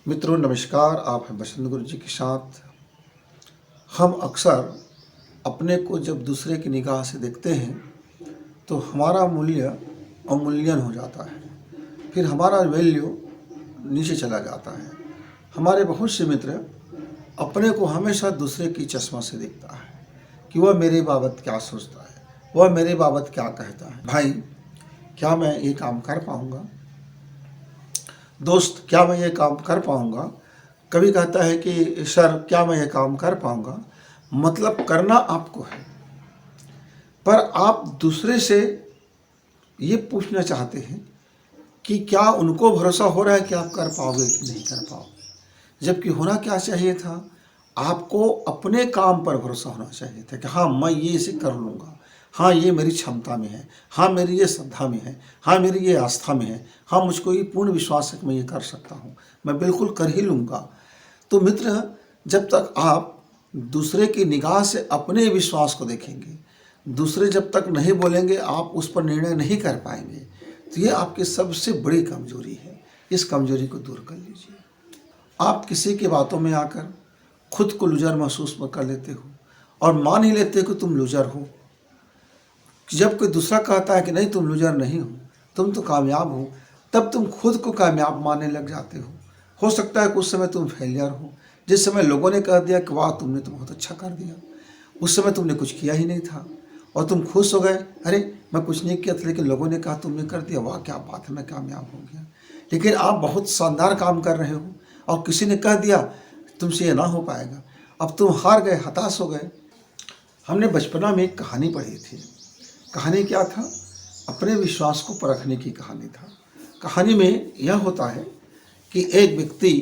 मित्रों नमस्कार। आप हैं बसंत गुरु जी के साथ। हम अक्सर अपने को जब दूसरे की निगाह से देखते हैं तो हमारा मूल्य अवमूल्यन हो जाता है, फिर हमारा वैल्यू नीचे चला जाता है। हमारे बहुत से मित्र अपने को हमेशा दूसरे की चश्मा से देखता है कि वह मेरे बाबत क्या सोचता है, वह मेरे बाबत क्या कहता है। भाई, क्या मैं ये काम कर पाऊँगा? दोस्त, क्या मैं ये काम कर पाऊँगा? कभी कहता है कि सर, क्या मैं ये काम कर पाऊँगा? मतलब करना आपको है, पर आप दूसरे से ये पूछना चाहते हैं कि क्या उनको भरोसा हो रहा है कि आप कर पाओगे कि नहीं कर पाओगे। जबकि होना क्या चाहिए था, आपको अपने काम पर भरोसा होना चाहिए था कि हाँ, मैं ये इसे कर लूँगा, हाँ ये मेरी क्षमता में है, हाँ मेरी ये श्रद्धा में है, हाँ मेरी ये आस्था में है, हाँ मुझको ये पूर्ण विश्वास है कि मैं ये कर सकता हूँ, मैं बिल्कुल कर ही लूँगा। तो मित्र, जब तक आप दूसरे की निगाह से अपने विश्वास को देखेंगे, दूसरे जब तक नहीं बोलेंगे, आप उस पर निर्णय नहीं कर पाएंगे। तो ये आपकी सबसे बड़ी कमजोरी है। इस कमजोरी को दूर कर लीजिए। आप किसी की बातों में आकर खुद को लूजर महसूस कर लेते हो और मान ही लेते हो कि तुम लूजर हो। जब कोई दूसरा कहता है कि नहीं, तुम लूजर नहीं हो, तुम तो कामयाब हो, तब तुम खुद को कामयाब मानने लग जाते हो सकता है कि उस समय तुम फेलियर हो। जिस समय लोगों ने कह दिया कि वाह, तुमने तो बहुत अच्छा कर दिया, उस समय तुमने कुछ किया ही नहीं था और तुम खुश हो गए, अरे मैं कुछ नहीं किया था लेकिन लोगों ने कहा तुमने कर दिया, वाह क्या बात है, मैं कामयाब हो गया। लेकिन आप बहुत शानदार काम कर रहे हो और किसी ने कह दिया तुमसे ये ना हो पाएगा, अब तुम हार गए, हताश हो गए। हमने बचपना में एक कहानी पढ़ी थी। कहानी क्या था? अपने विश्वास को परखने की कहानी था। कहानी में यह होता है कि एक व्यक्ति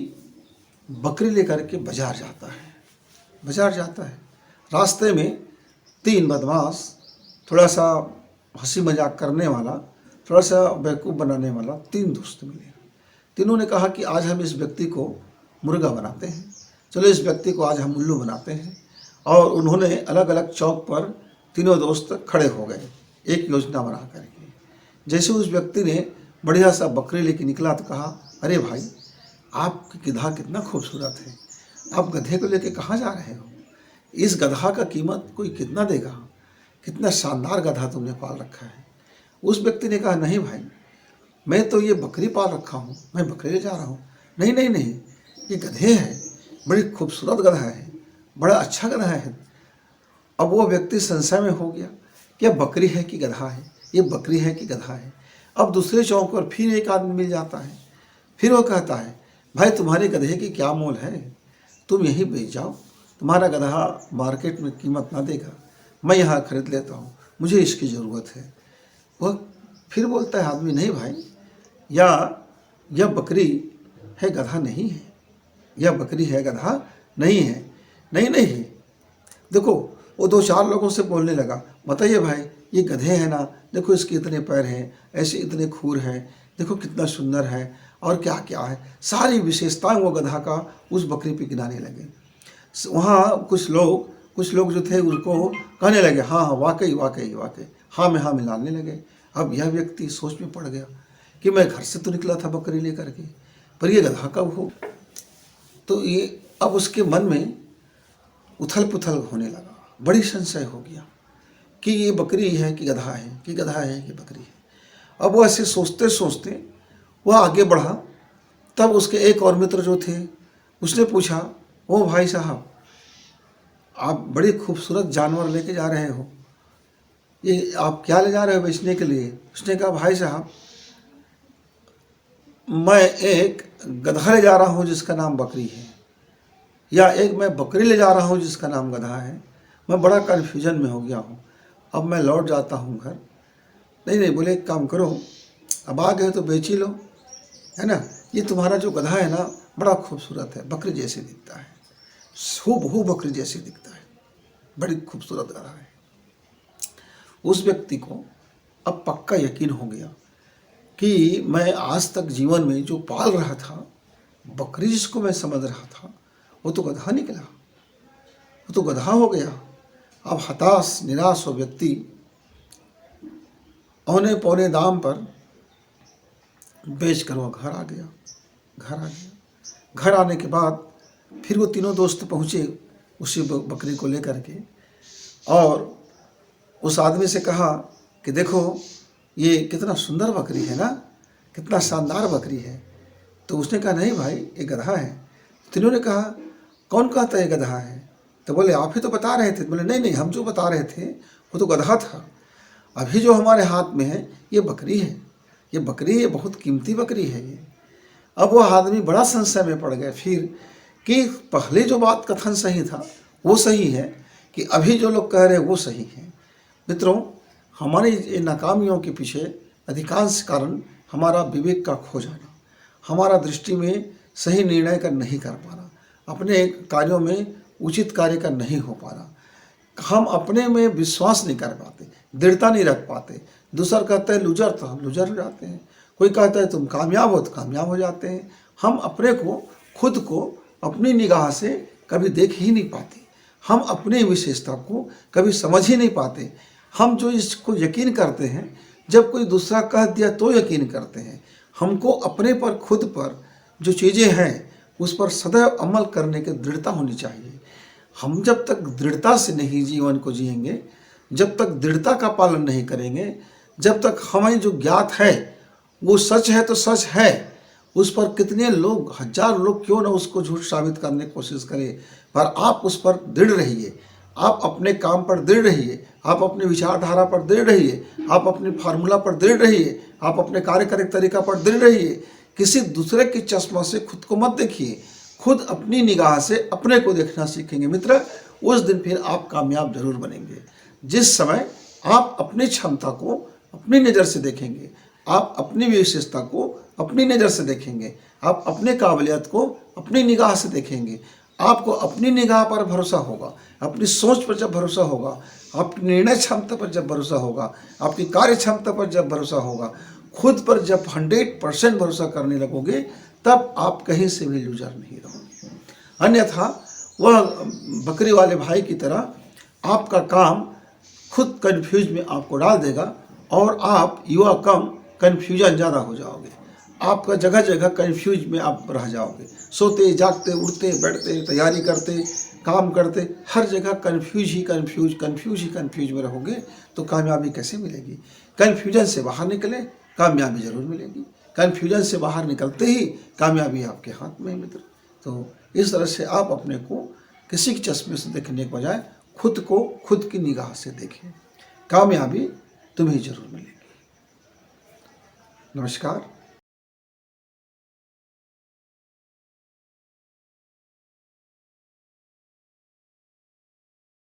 बकरी लेकर के बाजार जाता है। रास्ते में तीन बदमाश, थोड़ा सा हंसी मजाक करने वाला, थोड़ा सा बेवकूफ़ बनाने वाला, तीन दोस्त मिले। तीनों ने कहा कि आज हम इस व्यक्ति को मुर्गा बनाते हैं, चलो इस व्यक्ति को आज हम उल्लू बनाते हैं। और उन्होंने अलग अलग चौक पर तीनों दोस्त खड़े हो गए एक योजना बना करके। जैसे उस व्यक्ति ने बढ़िया सा बकरी लेके निकला तो कहा, अरे भाई, आपकी गधा कितना खूबसूरत है, आप गधे को लेके कहाँ जा रहे हो? इस गधा का कीमत कोई कितना देगा? कितना शानदार गधा तुमने पाल रखा है। उस व्यक्ति ने कहा, नहीं भाई, मैं तो ये बकरी पाल रखा हूँ, मैं बकरी ले जा रहा हूँ। नहीं नहीं नहीं, ये गधे हैं, बड़ी खूबसूरत गधा है, बड़ा अच्छा गधा है। अब वो व्यक्ति संशय में हो गया कि यह बकरी है कि गधा है, ये बकरी है कि गधा है। अब दूसरे चौक पर फिर एक आदमी मिल जाता है। फिर वो कहता है, भाई तुम्हारे गधे की क्या मोल है, तुम यहीं बेच जाओ, तुम्हारा गधा मार्केट में कीमत ना देगा, मैं यहाँ खरीद लेता हूँ, मुझे इसकी ज़रूरत है। वह फिर बोलता है आदमी, नहीं भाई, यह बकरी है, गधा नहीं है, यह बकरी है, गधा नहीं है। नहीं नहीं, देखो, वो दो चार लोगों से बोलने लगा, बताइए भाई, ये गधे हैं ना, देखो इसके इतने पैर हैं, ऐसे इतने खूर हैं, देखो कितना सुंदर है, और क्या क्या है, सारी विशेषताएं वो गधा का उस बकरी पे गिनाने लगे। वहाँ कुछ लोग जो थे उसको कहने लगे, हाँ हाँ, वाकई वाकई वाकई, हाँ में हाँ मिलाने लगे। अब यह व्यक्ति सोच में पड़ गया कि मैं घर से तो निकला था बकरी लेकर के, पर ये गधा कब हो? तो ये अब उसके मन में उथल पुथल होने लगा, बड़ी संशय हो गया कि ये बकरी है कि गधा है, कि गधा है कि बकरी है। अब वो ऐसे सोचते सोचते वह आगे बढ़ा। तब उसके एक और मित्र जो थे, उसने पूछा, ओ भाई साहब, आप बड़ी खूबसूरत जानवर लेके जा रहे हो, ये आप क्या ले जा रहे हो बेचने के लिए? उसने कहा, भाई साहब, मैं एक गधा ले जा रहा हूँ जिसका नाम बकरी है, या एक मैं बकरी ले जा रहा हूँ जिसका नाम गधा है। मैं बड़ा कन्फ्यूजन में हो गया हूँ, अब मैं लौट जाता हूँ घर। नहीं नहीं, बोले एक काम करो, अब आ गए तो बेच ही लो, है ना। ये तुम्हारा जो गधा है ना, बड़ा खूबसूरत है, बकरी जैसे दिखता है, हूबहू बकरी जैसे दिखता है, बड़ी खूबसूरत गधा है। उस व्यक्ति को अब पक्का यकीन हो गया कि मैं आज तक जीवन में जो पाल रहा था, बकरी जिसको मैं समझ रहा था, वो तो गधा निकला, वो तो गधा हो गया। अब हताश निराश हो व्यक्ति औने पौने दाम पर बेच कर वो घर आ गया। घर आने के बाद फिर वो तीनों दोस्त पहुँचे उसी बकरी को लेकर के, और उस आदमी से कहा कि देखो ये कितना सुंदर बकरी है ना, कितना शानदार बकरी है। तो उसने कहा नहीं भाई ये गधा है। तीनों ने कहा कौन कहता है ये गधा है? तो बोले आप ही तो बता रहे थे। बोले नहीं नहीं, हम जो बता रहे थे वो तो गधा था, अभी जो हमारे हाथ में है ये बकरी है, ये बकरी, ये बहुत कीमती बकरी है ये। अब वो आदमी बड़ा संशय में पड़ गया फिर कि पहले जो बात कथन सही था वो सही है कि अभी जो लोग कह रहे हैं वो सही है। मित्रों, हमारी ये नाकामियों के पीछे अधिकांश कारण हमारा विवेक का खो जाना, हमारा दृष्टि में सही निर्णय का नहीं कर पाना, अपने कार्यों में उचित कार्य का नहीं हो पाना, हम अपने में विश्वास नहीं कर पाते, दृढ़ता नहीं रख पाते। दूसरा कहता है लूजर, तो हम लूजर हो जाते हैं। कोई कहता है तुम कामयाब हो, तो कामयाब हो जाते हैं। हम अपने को, खुद को अपनी निगाह से कभी देख ही नहीं पाते, हम अपनी विशेषता को कभी समझ ही नहीं पाते। हम जो इसको यकीन करते हैं, जब कोई दूसरा कह दिया तो यकीन करते हैं। हमको अपने पर, खुद पर जो चीज़ें हैं उस पर सदैव अमल करने की दृढ़ता होनी चाहिए। हम जब तक दृढ़ता से नहीं जीवन को जिएंगे, जब तक दृढ़ता का पालन नहीं करेंगे, जब तक हमें जो ज्ञात है वो सच है तो सच है, उस पर कितने लोग, हजार लोग क्यों ना उसको झूठ साबित करने की कोशिश करें, पर आप उस पर दृढ़ रहिए, आप अपने काम पर दृढ़ रहिए, आप अपनी विचारधारा पर दृढ़ रहिए, आप अपने फार्मूला पर दृढ़ रहिए, आप अपने कार्य करने के तरीका पर दृढ़ रहिए। किसी दूसरे के चश्मा से खुद को मत देखिए, खुद अपनी निगाह से अपने को देखना सीखेंगे मित्र, उस दिन फिर आप कामयाब जरूर बनेंगे। जिस समय आप अपनी क्षमता को अपनी नज़र से देखेंगे, आप अपनी विशेषता को अपनी नज़र से देखेंगे, आप अपने काबिलियत को अपनी निगाह से देखेंगे, आपको अपनी निगाह पर भरोसा होगा, अपनी सोच पर जब भरोसा होगा, आपकी निर्णय क्षमता पर जब भरोसा होगा, आपकी कार्य क्षमता पर जब भरोसा होगा, खुद पर जब 100% भरोसा करने लगोगे, तब आप कहीं से भी लूजर नहीं रहोगे। अन्यथा वह बकरी वाले भाई की तरह आपका काम खुद कन्फ्यूज में आपको डाल देगा और आप युवा कम कन्फ्यूजन ज़्यादा हो जाओगे। आपका जगह जगह कन्फ्यूज में आप रह जाओगे, सोते जागते उठते बैठते तैयारी करते काम करते हर जगह कन्फ्यूज में रहोगे तो कामयाबी कैसे मिलेगी? कन्फ्यूजन से बाहर निकले, कामयाबी जरूर मिलेगी। कन्फ्यूजन से बाहर निकलते ही कामयाबी आपके हाथ में है मित्र। तो इस तरह से आप अपने को किसी के चश्मे से देखने के बजाय खुद को खुद की निगाह से देखें, कामयाबी तुम्हें जरूर मिलेगी। नमस्कार।